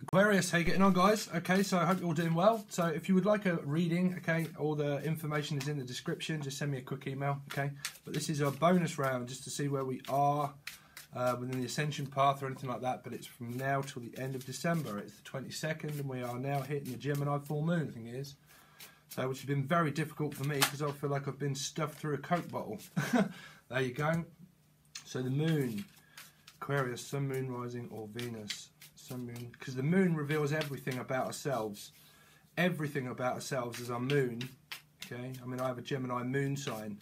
Aquarius, how you getting on, guys? Okay, so I hope you're all doing well. So if you would like a reading, okay, all the information is in the description. Just send me a quick email, okay? But this is a bonus round just to see where we are within the ascension path or anything like that. But it's from now till the end of December. It's the 22nd, and we are now hitting the Gemini full moon, I think it is. So, which has been very difficult for me because I feel like I've been stuffed through a Coke bottle. There you go. So the moon, Aquarius, sun, moon, rising, or Venus. Sun, moon, because the moon reveals everything about ourselves. Everything about ourselves is our moon. Okay, I mean, I have a Gemini moon sign,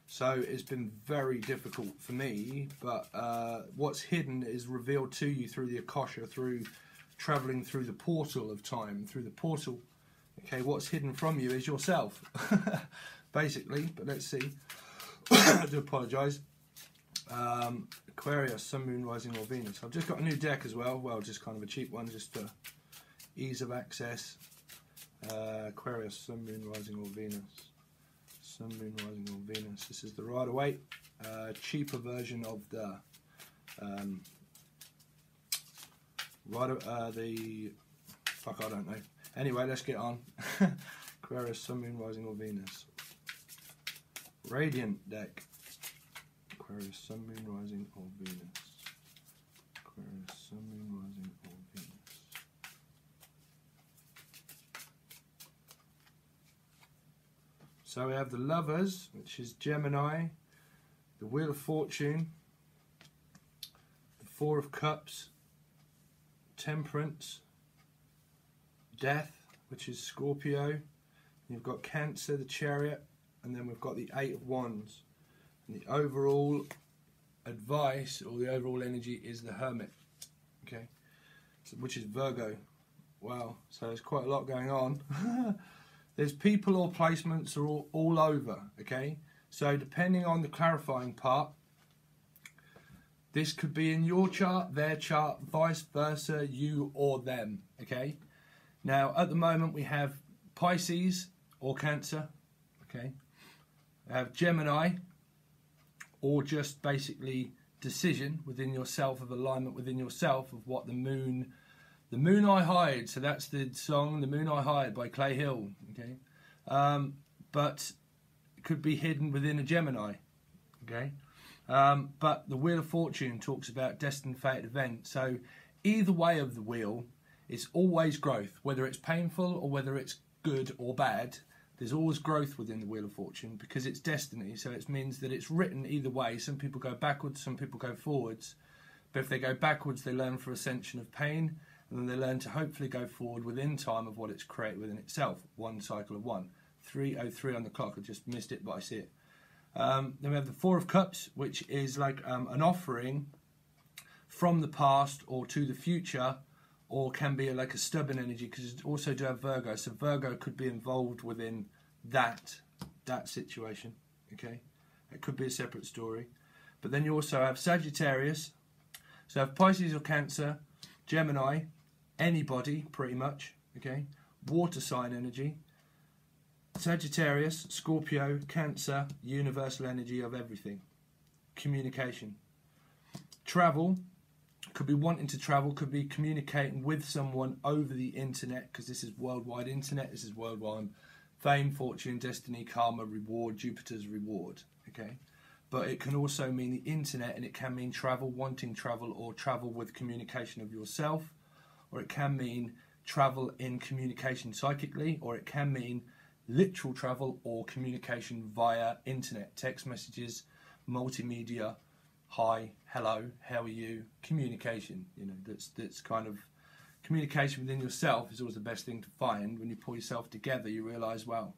so it's been very difficult for me. But what's hidden is revealed to you through the Akasha, through traveling through the portal of time, through the portal. Okay, what's hidden from you is yourself, basically. But let's see. I do apologise. Aquarius, sun, moon, rising, or Venus. I've just got a new deck as well. Well, just kind of a cheap one, just for ease of access. Aquarius, sun, moon, rising, or Venus. Sun, moon, rising, or Venus. This is the Rider-Waite, cheaper version of the fuck, I don't know. Anyway, let's get on. Aquarius, sun, moon, rising, or Venus. Radiant deck. Aquarius, sun, moon, rising, or Venus. Aquarius, sun, moon, rising, or Venus. So we have the Lovers, which is Gemini, the Wheel of Fortune, the Four of Cups, Temperance, Death, which is Scorpio. You've got Cancer, the Chariot, and then we've got the Eight of Wands. And the overall advice, or the overall energy, is the Hermit, okay, so, which is Virgo. Wow, so there's quite a lot going on. There's people or placements are all over, okay? So depending on the clarifying part, this could be in your chart, their chart, vice versa, you or them, okay? Now, at the moment, we have Pisces or Cancer, okay? We have Gemini, or just basically decision within yourself, of alignment within yourself of what the moon I Hide. So that's the song, The Moon I Hide by Clayhill, okay? But it could be hidden within a Gemini, okay? But the Wheel of Fortune talks about destined fate event. So either way of the wheel, it's always growth, whether it's painful or whether it's good or bad. There's always growth within the Wheel of Fortune because it's destiny, so it means that it's written either way. Some people go backwards, some people go forwards. But if they go backwards, they learn for ascension of pain, and then they learn to hopefully go forward within time of what it's created within itself. One cycle of one. 3:03 on the clock, I just missed it, but I see it. Then we have the Four of Cups, which is like an offering from the past or to the future, or can be like a stubborn energy, because you also do have Virgo. So Virgo could be involved within that situation, okay? It could be a separate story. But then you also have Sagittarius. So you have Pisces or Cancer, Gemini, anybody pretty much, okay? Water sign energy. Sagittarius, Scorpio, Cancer, universal energy of everything. Communication. Travel. Could be wanting to travel, could be communicating with someone over the internet, because this is worldwide internet, this is worldwide fame, fortune, destiny, karma, reward, Jupiter's reward, okay? But it can also mean the internet, and it can mean travel, wanting travel, or travel with communication of yourself, or it can mean travel in communication psychically, or it can mean literal travel or communication via internet, text messages, multimedia, hi, hello, how are you, communication. You know, that's kind of communication within yourself is always the best thing to find. When you pull yourself together, you realise, well,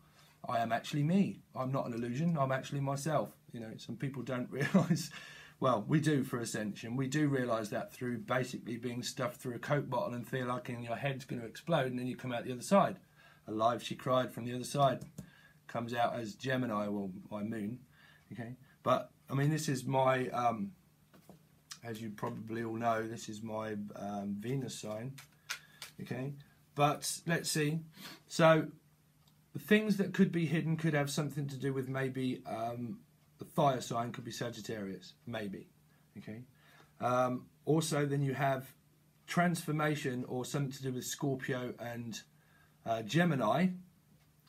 I am actually me. I'm not an illusion, I'm actually myself. You know, some people don't realise, well, we do for ascension, we do realise that through basically being stuffed through a Coke bottle and feel like your head's going to explode, and then you come out the other side. Alive She Cried from the other side. Comes out as Gemini, well, my moon, okay? But I mean, this is my, as you probably all know, this is my Venus sign, okay? But let's see. So the things that could be hidden could have something to do with maybe the fire sign could be Sagittarius, maybe, okay? Also, then you have transformation or something to do with Scorpio and Gemini.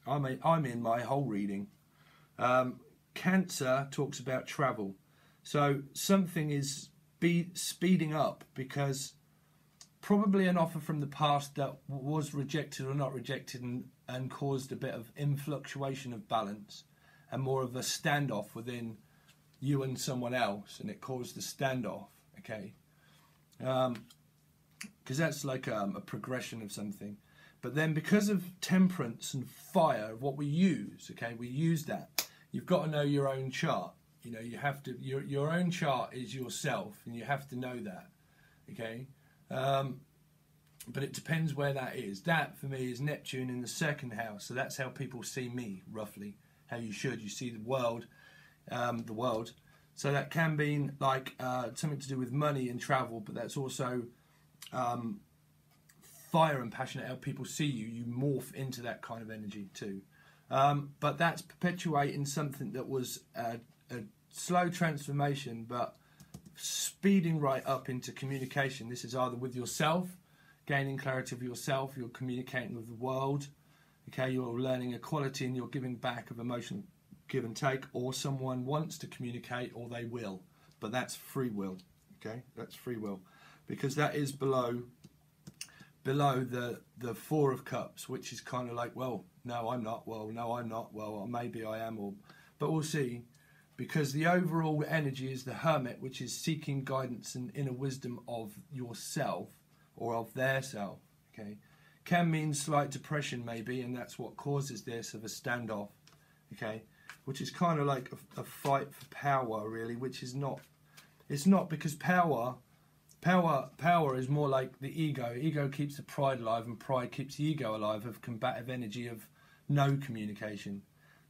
I'm in my whole reading. Cancer talks about travel. So something is speeding up because probably an offer from the past that was rejected or not rejected and caused a bit of influctuation of balance and more of a standoff within you and someone else, and it caused the standoff, okay? Because that's like a progression of something. But then because of temperance and fire, what we use, okay, we use that. You've got to know your own chart. You know, you have to, your own chart is yourself, and you have to know that, okay? But it depends where that is. That, for me, is Neptune in the 2nd house. So that's how people see me, roughly. How you should. You see the world. So that can be like something to do with money and travel, but that's also fire and passion. How people see you. You morph into that kind of energy too. But that's perpetuating something that was a slow transformation, but speeding right up into communication. This is either with yourself, gaining clarity of yourself, you're communicating with the world, okay, you're learning equality and you're giving back of emotional give and take, or someone wants to communicate or they will, but that's free will, okay, that's free will, because that is below the 4 of Cups, which is kind of like, well, no, I'm not, well, no, I'm not, well, maybe I am, or, but we'll see. Because the overall energy is the Hermit, which is seeking guidance and inner wisdom of yourself or of their self. Okay, can mean slight depression maybe, and that's what causes this of a standoff. Okay, which is kind of like a fight for power, really, which is not. It's not, because power is more like the ego. Ego keeps the pride alive, and pride keeps the ego alive, of combative energy of no communication.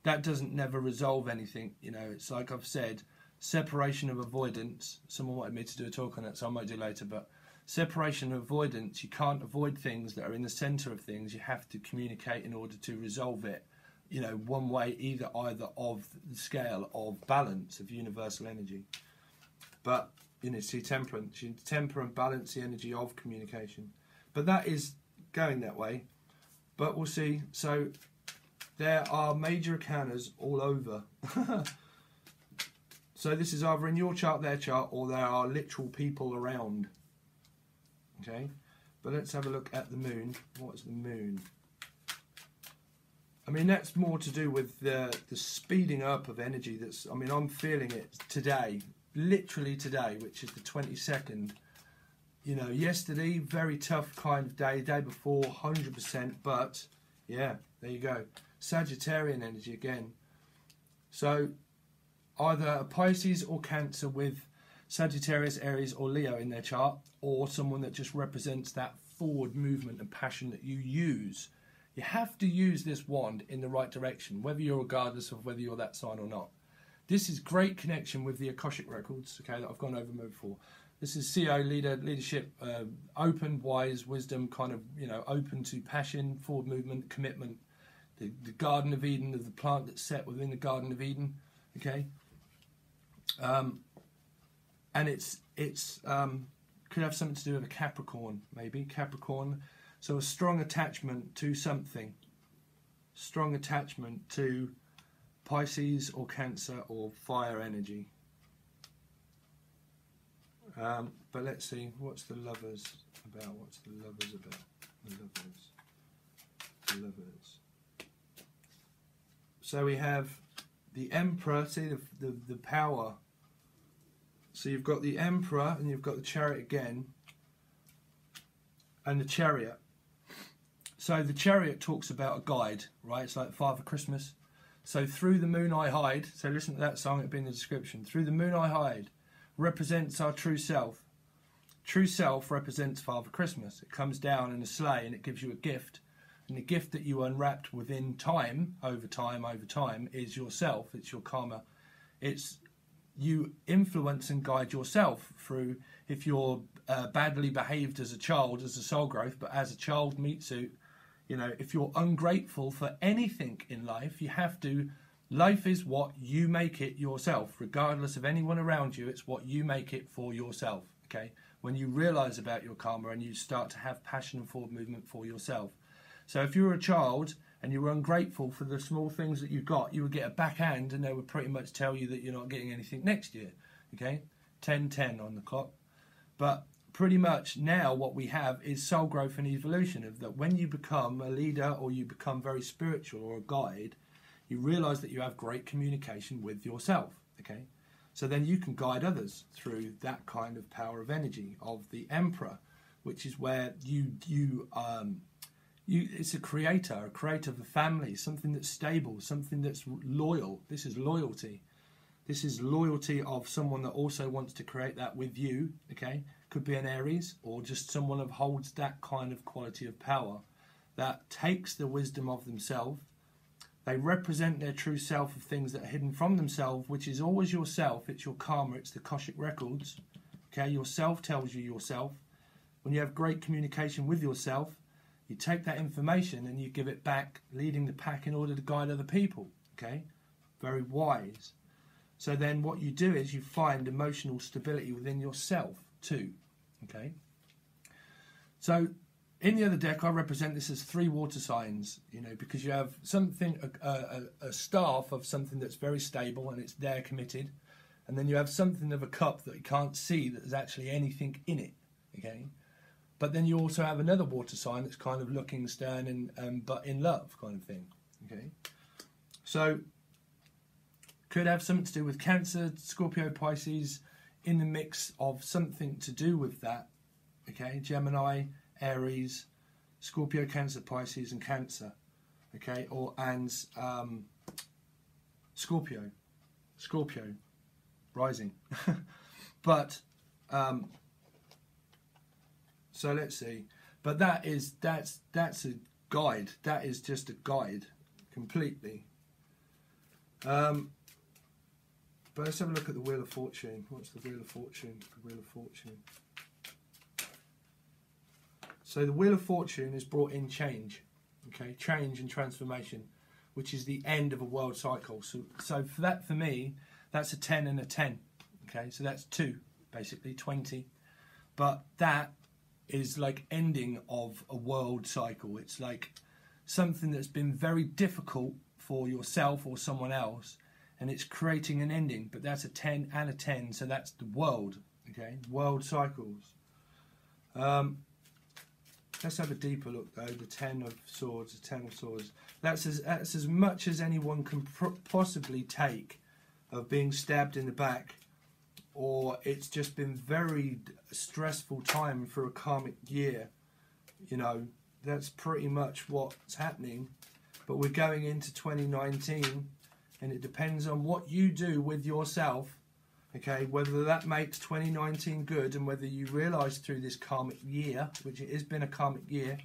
That doesn't never resolve anything, you know. It's like I've said, separation of avoidance. Someone wanted me to do a talk on it, so I might do later. But separation of avoidance, you can't avoid things that are in the centre of things. You have to communicate in order to resolve it, you know, one way, either of the scale of balance of universal energy. But, you know, see, temperance, you temper and balance the energy of communication. But that is going that way. But we'll see. So there are major arcanas all over. So this is either in your chart, their chart, or there are literal people around. Okay, but let's have a look at the moon. What's the moon? I mean, that's more to do with the speeding up of energy. That's, I mean, I'm feeling it today, literally today, which is the 22nd. You know, yesterday, very tough kind of day. Day before, 100%. But yeah, there you go. Sagittarian energy again. So either a Pisces or Cancer with Sagittarius, Aries or Leo in their chart, or someone that just represents that forward movement and passion that you use. You have to use this wand in the right direction, whether you're regardless of whether you're that sign or not. This is great connection with the Akashic records, okay, that I've gone over before. This is CO, leadership, open, wise, wisdom, kind of, you know, open to passion, forward movement, commitment. The Garden of Eden, of the plant that's set within the Garden of Eden, okay, and it's could have something to do with a Capricorn, maybe Capricorn. So a strong attachment to something, strong attachment to Pisces or Cancer or fire energy. But let's see, what's the Lovers about? What's the Lovers about? The Lovers. The Lovers. So we have the Emperor, see the power. So you've got the Emperor and you've got the Chariot again. And the Chariot. So the Chariot talks about a guide, right? It's like Father Christmas. So through the moon I hide. So listen to that song, it'll be in the description. Through the moon I hide represents our true self. True self represents Father Christmas. It comes down in a sleigh and it gives you a gift. And the gift that you unwrapped within time, over time, is yourself. It's your karma. It's you influence and guide yourself through, if you're badly behaved as a child, as a soul growth, but as a child meat suit, you know, if you're ungrateful for anything in life, you have to, life is what you make it yourself. Regardless of anyone around you, it's what you make it for yourself, okay? When you realize about your karma and you start to have passion and forward movement for yourself. So if you were a child and you were ungrateful for the small things that you got, you would get a backhand and they would pretty much tell you that you're not getting anything next year, okay? 10-10 on the clock. But pretty much now what we have is soul growth and evolution, of that when you become a leader or you become very spiritual or a guide, you realize that you have great communication with yourself, okay? So then you can guide others through that kind of power of energy of the Emperor, which is where it's a creator of a family, something that's stable, something that's loyal. This is loyalty. This is loyalty of someone that also wants to create that with you, okay? Could be an Aries, or just someone that holds that kind of quality of power, that takes the wisdom of themselves. They represent their true self of things that are hidden from themselves, which is always yourself. It's your karma, it's the Akashic records, okay? Yourself tells you yourself. When you have great communication with yourself, you take that information and you give it back, leading the pack in order to guide other people, okay? Very wise. So then what you do is you find emotional stability within yourself too, okay? So in the other deck, I represent this as 3 water signs, you know, because you have something, a staff of something that's very stable and it's there committed. And then you have something of a cup that you can't see that there's actually anything in it, okay? But then you also have another water sign that's kind of looking stern and but in love kind of thing, okay? So could have something to do with Cancer, Scorpio, Pisces, in the mix of something to do with that, okay? Gemini, Aries, Scorpio, Cancer, Pisces, and Cancer, okay? And Scorpio, rising. But so let's see. But that's a guide. That is just a guide, completely. But let's have a look at the Wheel of Fortune. What's the Wheel of Fortune? The Wheel of Fortune. So the Wheel of Fortune has brought in change, okay? Change and transformation, which is the end of a world cycle. So for me, that's a 10 and a 10, okay? So that's 2, basically, 20. But that is like ending of a world cycle. It's like something that's been very difficult for yourself or someone else, and it's creating an ending. But that's a 10 and a 10, so that's the world, okay? World cycles. Let's have a deeper look though. The 10 of Swords, the 10 of Swords. That's as much as anyone can possibly take of being stabbed in the back, or it's just been very stressful time for a karmic year. You know, that's pretty much what's happening. But we're going into 2019, and it depends on what you do with yourself, okay, whether that makes 2019 good, and whether you realise through this karmic year, which it has been a karmic year,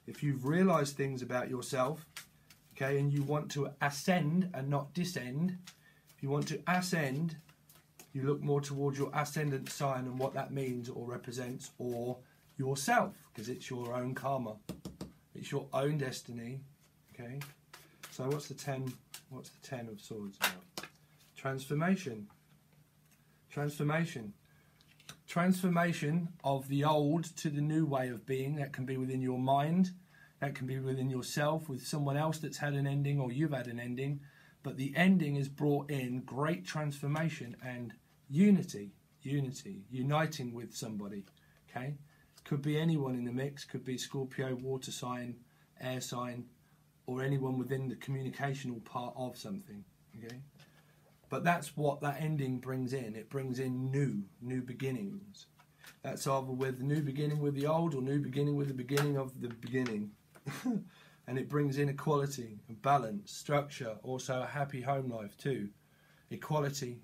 if you've realised things about yourself, okay, and you want to ascend and not descend, if you want to ascend, you look more towards your ascendant sign and what that means or represents, or yourself, because it's your own karma, it's your own destiny, okay. So what's the 10? What's the 10 of Swords about? Transformation. Transformation. Transformation of the old to the new way of being. That can be within your mind, that can be within yourself, with someone else that's had an ending, or you've had an ending. But the ending has brought in great transformation and unity, uniting with somebody, okay? Could be anyone in the mix, could be Scorpio, water sign, air sign, or anyone within the communicational part of something, okay? But that's what that ending brings in. It brings in new beginnings. That's either with the new beginning with the old, or new beginning with the beginning of the beginning. And it brings in equality, balance, structure, also a happy home life too. Equality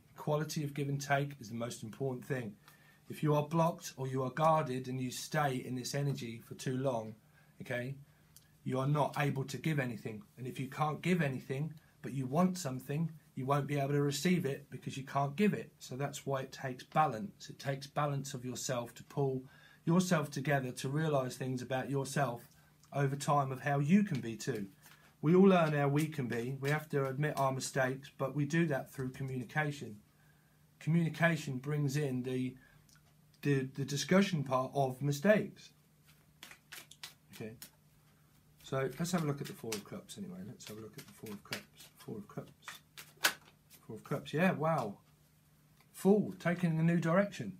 of give and take is the most important thing. If you are blocked or you are guarded and you stay in this energy for too long, okay, you are not able to give anything. And if you can't give anything, but you want something, you won't be able to receive it because you can't give it. So that's why it takes balance. It takes balance of yourself to pull yourself together to realise things about yourself over time of how you can be too. We all learn how we can be. We have to admit our mistakes, but we do that through communication. Communication brings in the discussion part of mistakes. Okay, so let's have a look at the Four of Cups anyway. Let's have a look at the Four of Cups. Four of Cups. Four of Cups. Yeah, wow. Fool, taking a new direction.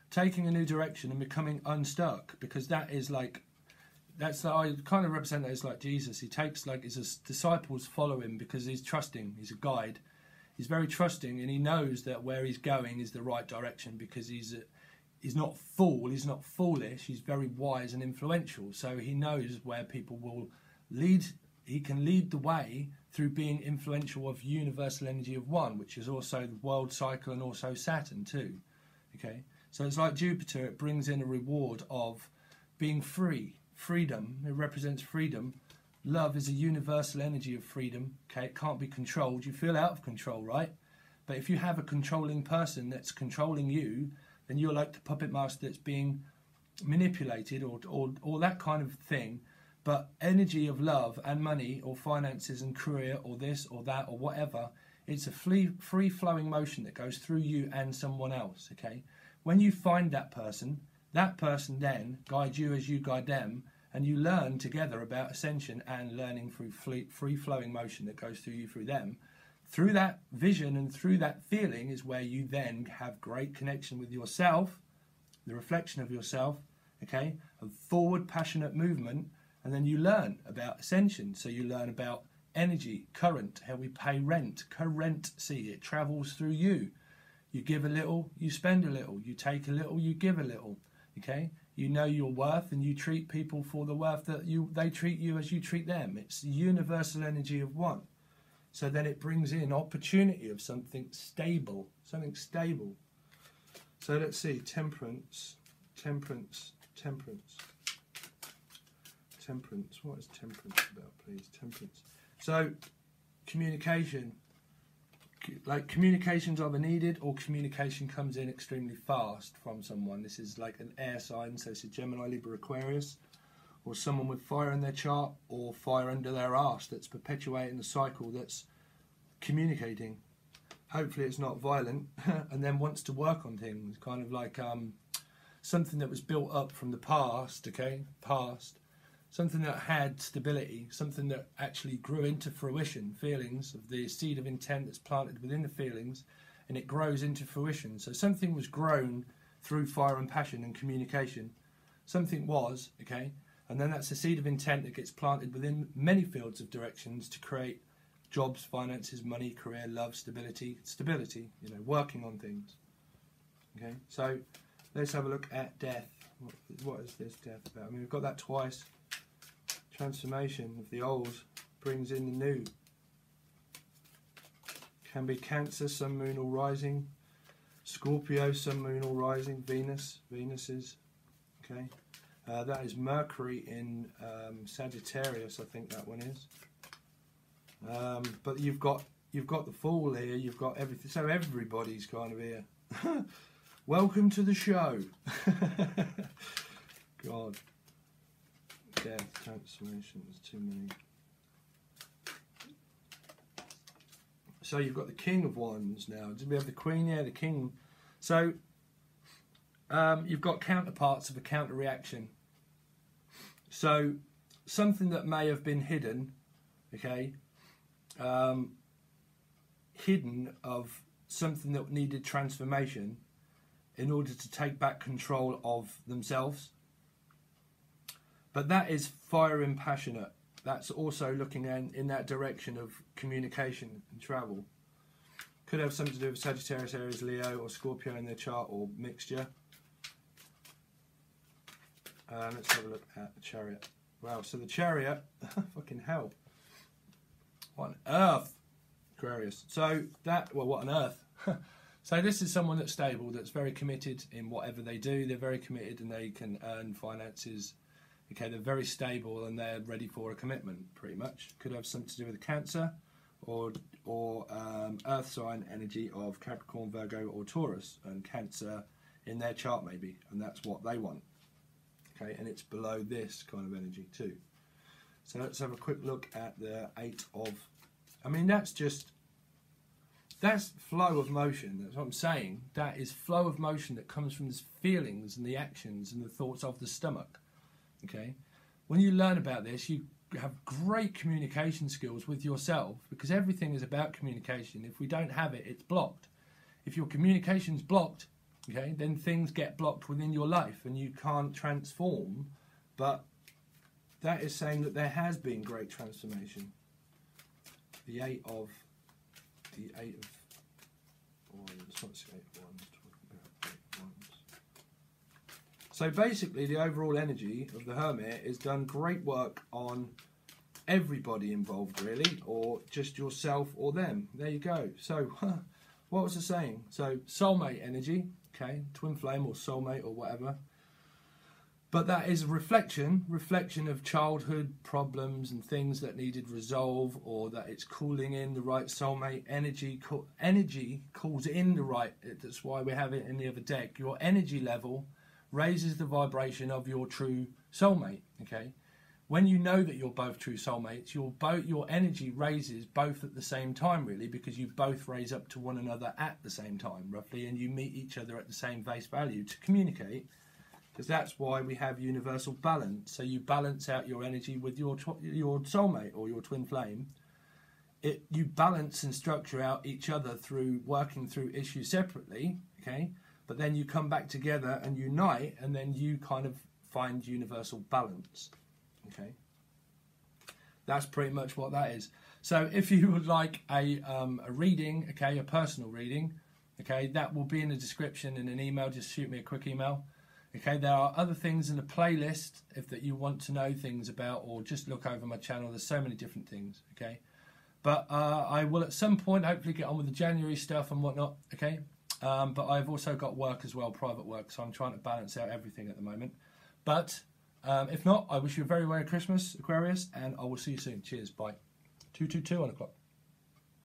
Taking a new direction and becoming unstuck, because that is like, I kind of represent that as like Jesus. He takes, like, his disciples follow him because he's trusting. He's a guide. He's very trusting, and he knows that where he's going is the right direction, because he's not he's not foolish, he's very wise and influential. So he knows where people will lead. He can lead the way through being influential of universal energy of one, which is also the world cycle and also Saturn too. Okay, so it's like Jupiter. It brings in a reward of being free, freedom. It represents freedom. Love is a universal energy of freedom. Okay, it can't be controlled. You feel out of control, right? But if you have a controlling person that's controlling you, then you're like the puppet master that's being manipulated, or that kind of thing. But energy of love and money or finances and career or this or that or whatever, it's a free flowing motion that goes through you and someone else. Okay, when you find that person then guides you as you guide them, and you learn together about ascension and learning through free flowing motion that goes through you, through them. Through that vision and through that feeling is where you then have great connection with yourself, the reflection of yourself, okay, a forward passionate movement, and then you learn about ascension. So you learn about energy, current, how we pay rent, currency, it travels through you. You give a little, you spend a little, you take a little, you give a little, okay? You know your worth, and you treat people for the worth that they treat you as you treat them. It's the universal energy of one. So then it brings in opportunity of something stable, something stable. So let's see, temperance, temperance, temperance. Temperance, what is temperance about, please? Temperance. So, communication. Like, communication's either needed or communication comes in extremely fast from someone. This is like an air sign, so it's a Gemini, Libra, Aquarius, or someone with fire in their chart or fire under their arse that's perpetuating the cycle, that's communicating. Hopefully it's not violent and then wants to work on things, kind of like something that was built up from the past, okay, something that had stability, something that actually grew into fruition, feelings of the seed of intent that's planted within the feelings, and it grows into fruition. So something was grown through fire and passion and communication. Something was, okay, and then that's the seed of intent that gets planted within many fields of directions to create jobs, finances, money, career, love, stability, you know, working on things. Okay, so let's have a look at death. What is this death about? I mean, we've got that twice. Transformation of the old brings in the new. Can be Cancer, Sun, Moon, or Rising. Scorpio, Sun, Moon, or Rising. Venuses. Okay, that is Mercury in Sagittarius. I think that one is. But you've got the Fool here. You've got everything. So everybody's kind of here. Welcome to the show. God. Death, transformation, there's too many. So you've got the King of Wands now. Did we have the Queen? Yeah, the King. So you've got counterparts of a counter reaction. So something that may have been hidden, okay, hidden of something that needed transformation in order to take back control of themselves. But that is fire and passionate. That's also looking in that direction of communication and travel. Could have something to do with Sagittarius, Aries, Leo, or Scorpio in their chart, or mixture. Let's have a look at the Chariot. Wow, so the Chariot, fucking hell. What on earth? Aquarius. So that, well, what on earth? So this is someone that's stable, that's very committed in whatever they do. They're very committed and they can earn finances. Okay, they're very stable and they're ready for a commitment, pretty much. Could have something to do with Cancer or Earth sign energy of Capricorn, Virgo, or Taurus, and Cancer in their chart maybe, and that's what they want. Okay, and it's below this kind of energy too. So let's have a quick look at the 8 of. I mean, that's just That's flow of motion. That's what I'm saying. That is flow of motion that comes from the feelings and the actions and the thoughts of the stomach. Okay? When you learn about this, you have great communication skills with yourself, because everything is about communication. If we don't have it, it's blocked. If your communication's blocked, okay, then things get blocked within your life and you can't transform. But that is saying that there has been great transformation. The eight of wands, what's the eight of wands? Talking about eight of wands. So basically the overall energy of the Hermit has done great work on everybody involved, really, or just yourself or them. There you go. So what was I saying? So soulmate energy, okay, twin flame or soulmate or whatever. But that is a reflection of childhood problems and things that needed resolve, or that it's calling in the right soulmate energy. Energy calls in the right, that's why we have it in the other deck. Your energy level raises the vibration of your true soulmate, okay? When you know that you're both true soulmates, your energy raises both at the same time, really, because you both raise up to one another at the same time, roughly, and you meet each other at the same base value to communicate. Because that's why we have universal balance. So you balance out your energy with your soulmate or your twin flame. You balance and structure out each other through working through issues separately, okay? But then you come back together and unite, and then you kind of find universal balance, okay? That's pretty much what that is. So if you would like a reading, okay, a personal reading, okay, that will be in the description in an email. Just shoot me a quick email. Okay, there are other things in the playlist that you want to know things about, or just look over my channel. There's so many different things, okay? But I will at some point hopefully get on with the January stuff and whatnot, okay? But I've also got work as well, private work, so I'm trying to balance out everything at the moment. But if not, I wish you a very Merry Christmas, Aquarius, and I will see you soon. Cheers, bye. 222 on the clock.